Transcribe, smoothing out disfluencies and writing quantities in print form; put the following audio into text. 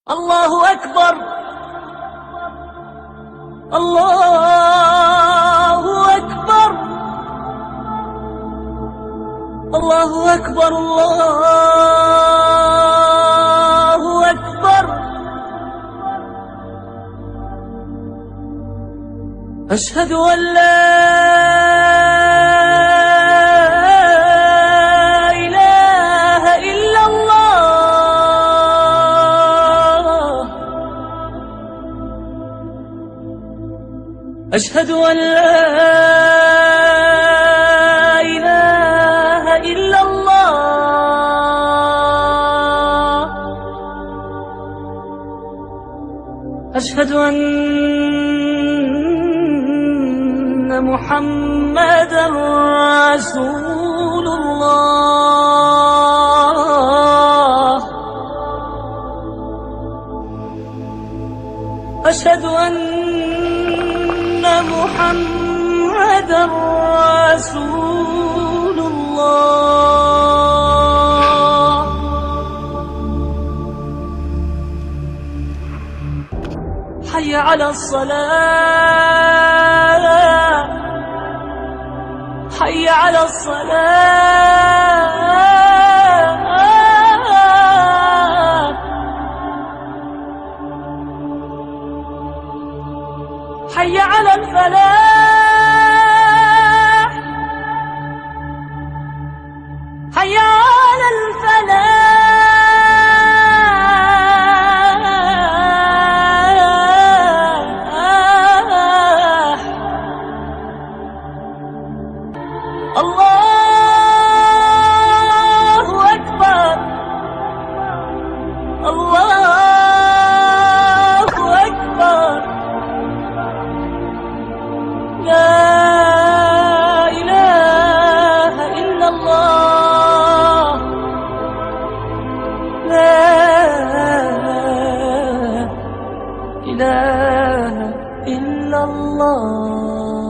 الله أكبر، الله أكبر، الله أكبر، الله أكبر. أشهد أن لا إله إلا الله، أشهد أن لا إله إلا الله، أشهد أن محمدًا رسول الله، أشهد أن محمدًا رسول الله. حي على الصلاة، حي على الصلاة، حي على الفلاح، حي على الفلاح. الله أكبر، الله أكبر. لا إله إلا الله، لا إله إلا الله.